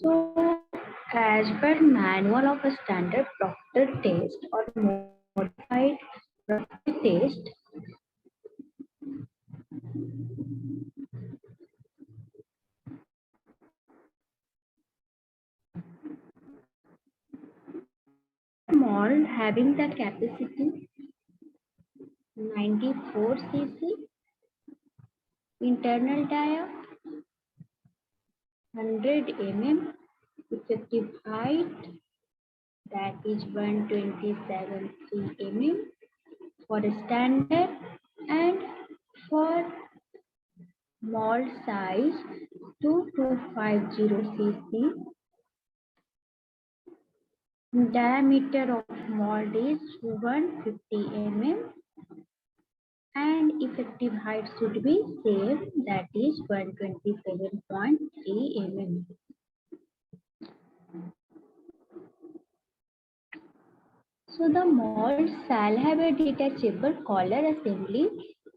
So, as per manual of a standard Proctor test or modified Proctor test, malt having the capacity 94 cc, internal dia 100 mm, effective height that is 127 mm for standard, and for malt size 2250 cc. Diameter of mold is 150 mm and effective height should be same, that is 127.3 mm. So the mold shall have a detachable collar assembly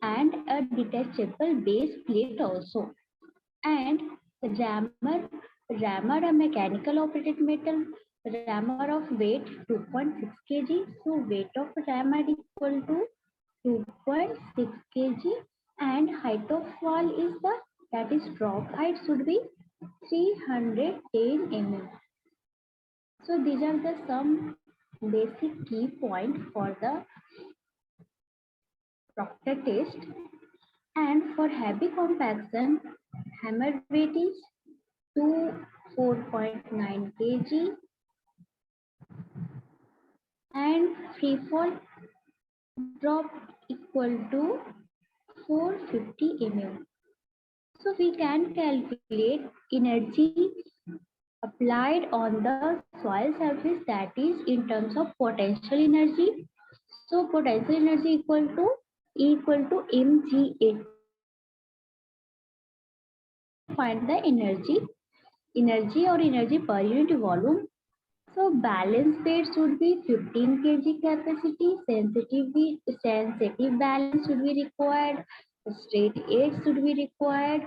and a detachable base plate also. And rammer a mechanical operated metal rammer of weight 2.6 kg. So weight of rammer equal to 2.6 kg and height of wall is the, that is drop height should be 310 mm. So these are the some basic key point for the Proctor test. And for heavy compaction, hammer weight is 4.9 kg and free fall drop equal to 450 mm. So we can calculate energy applied on the soil surface, that is in terms of potential energy. So potential energy equal to mgA. Find the energy or energy per unit volume. So balance weight should be 15 kg capacity, sensitive balance should be required, straight edge should be required.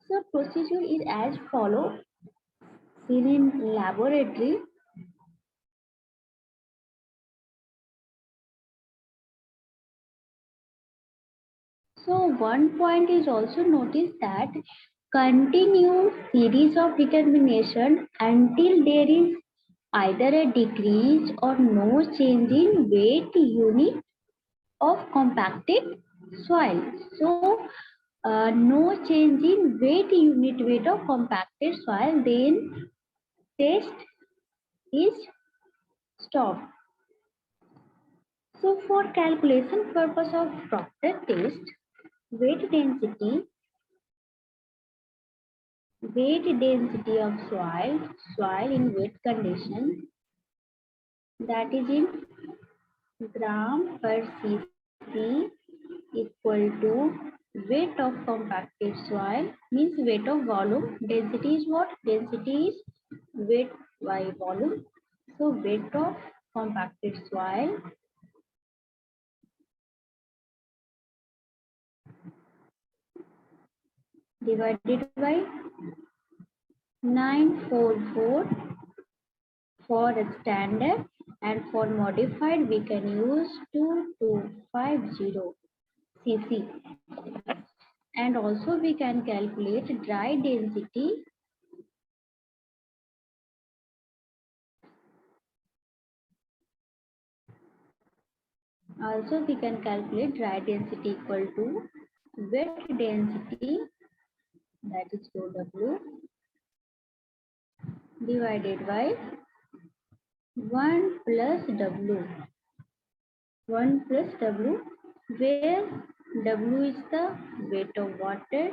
So procedure is as follow. Seen in laboratory, so one point is also noticed that continue series of determination until there is either a decrease or no change in weight unit of compacted soil. So no change in weight of compacted soil, then test is stopped. So for calculation purpose of Proctor test, weight density of soil in wet condition, that is in gram per cc equal to weight of compacted soil, means weight of volume. Density is what? Density is weight by volume. So weight of compacted soil divided by 944 for standard, and for modified we can use 2250 cc. And also we can calculate dry density. Also we can calculate dry density equal to wet density, that is OW, divided by 1 plus W. 1 plus W, where W is the weight of water,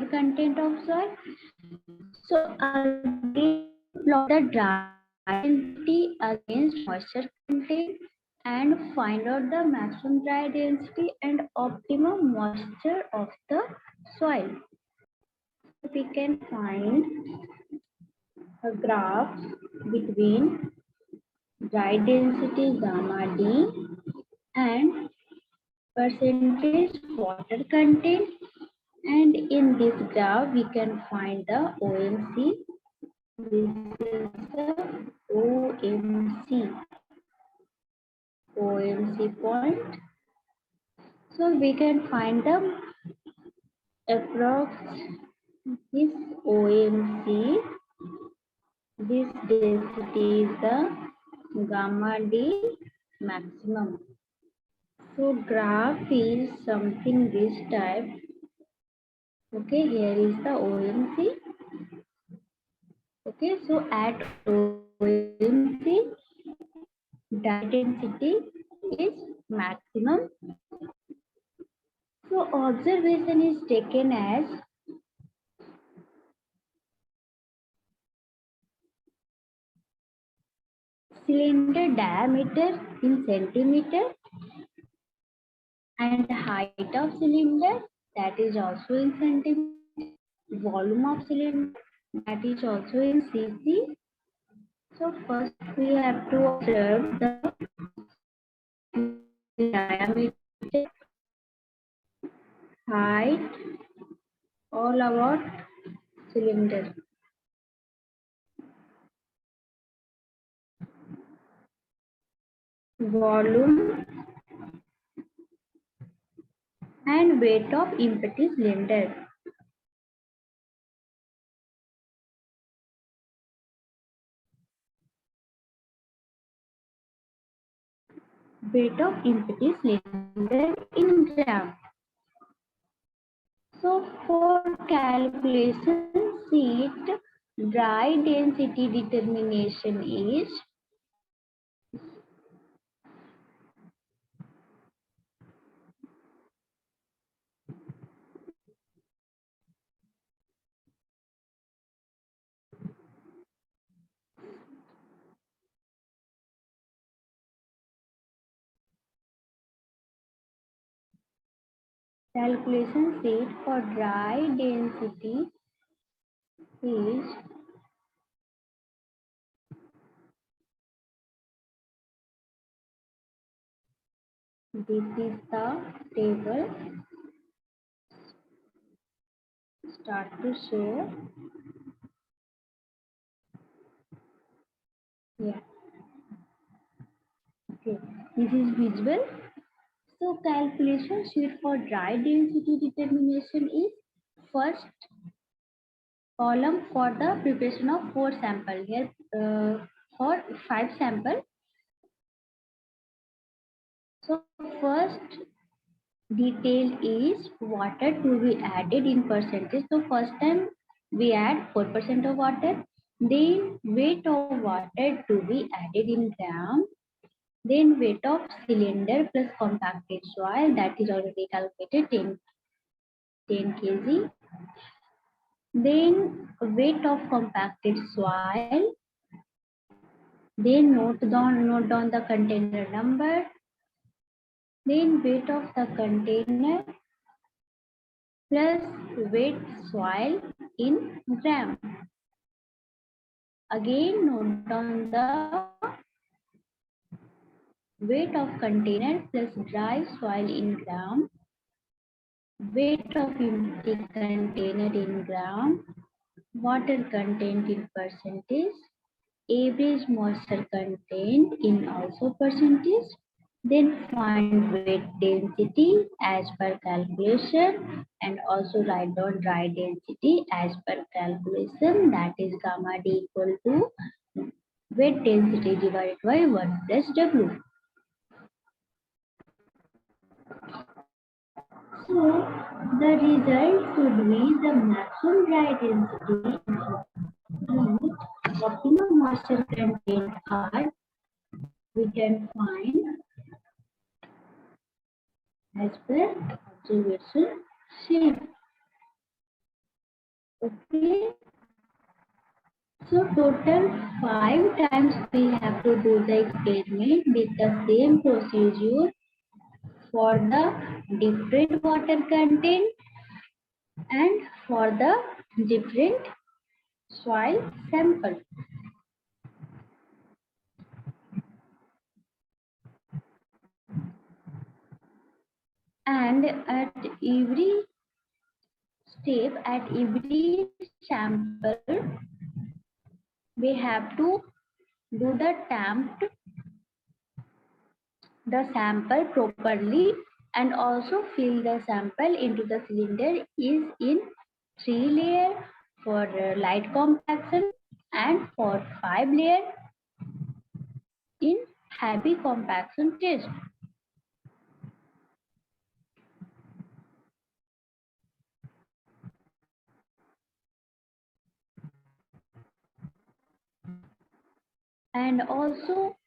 content of soil. So again plot the dry density against moisture content and find out the maximum dry density and optimum moisture of the soil. We can find a graph between dry density gamma D and percentage water content, and in this graph we can find the OMC. This is the OMC point. So we can find the approx this OMC. This density is the gamma D maximum. So graph is something this type. Okay, here is the OMC. Okay, so at OMC, dye density is maximum. So observation is taken as cylinder diameter in centimeter and height of cylinder, that is also in centimeter. Volume of cylinder, that is also in cc. So first we have to observe the diameter, height, all about cylinder. Volume and weight of empty cylinder. Weight of empty cylinder in gram. So for calculation sheet, dry density determination is calculation sheet for dry density is this is the table. Start to show. Yeah. Okay. This is visual. So calculation sheet for dry density determination is first column for the preparation of 4 sample. Here for 5 sample. So first detail is water to be added in percentage. So first time we add 4% of water. Then weight of water to be added in gram. Then weight of cylinder plus compacted soil, that is already calculated 10 kg. Then weight of compacted soil. Then note down the container number. Then weight of the container plus weight soil in gram. Again note down the weight of container plus dry soil in gram. Weight of empty container in gram. Water content in percentage. Average moisture content in also percentage. Then find weight density as per calculation and also write down dry density as per calculation, that is gamma D equal to weight density divided by 1 plus W. So the result should be the maximum dry density and optimum moisture content are we can find as per observation sheet. Okay. So total 5 times we have to do the experiment with the same procedure for the different water content and for the different soil sample. And at every step, at every sample, we have to do the sample properly, and also fill the sample into the cylinder is in 3 layer for light compaction and for 5 layer in heavy compaction test. And also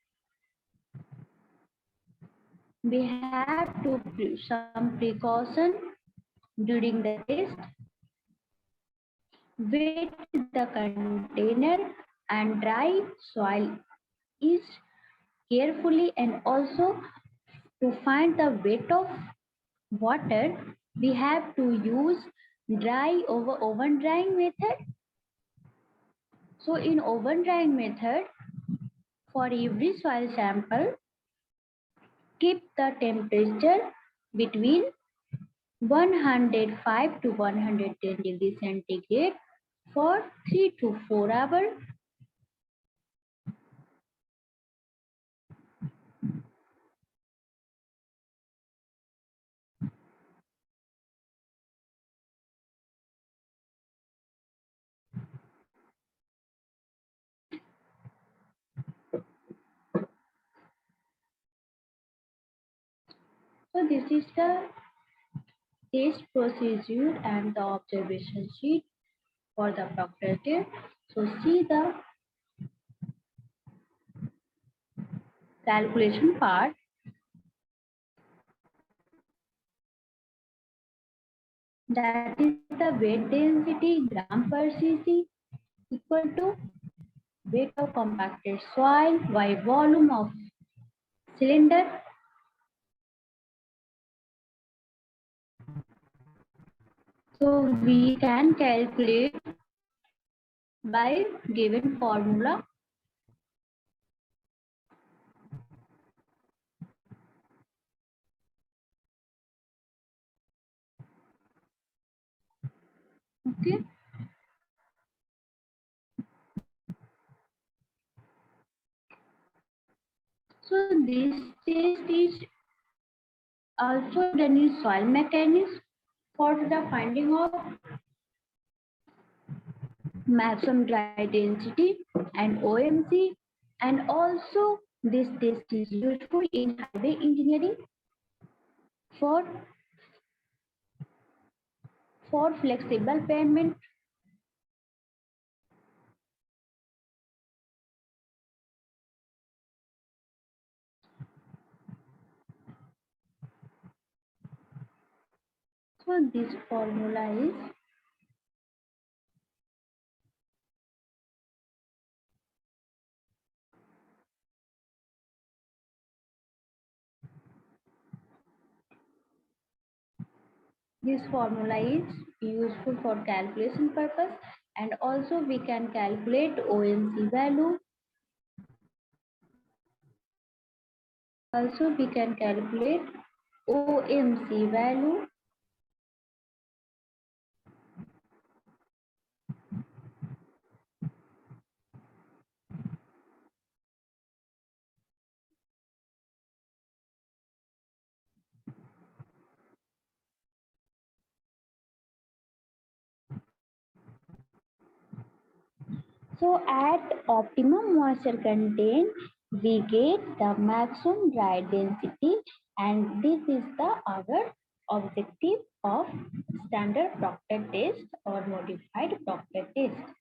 we have to some precaution during the test. Wet the container and dry soil is carefully, and also to find the weight of water, we have to use dry over oven drying method. So in oven drying method, for every soil sample, keep the temperature between 105 to 110 degrees centigrade for 3 to 4 hours. So this is the test procedure and the observation sheet for the proctor test. So see the calculation part. That is the weight density gram per cc equal to weight of compacted soil by volume of cylinder. So we can calculate by given formula. Okay. So this test is also done in soil mechanics for the finding of maximum dry density and OMC, and also this test is useful in highway engineering for flexible pavement. So this formula is useful for calculation purpose, and also we can calculate OMC value. Also we can calculate OMC value. So at optimum moisture content, we get the maximum dry density, and this is the our objective of standard Proctor test or modified Proctor test.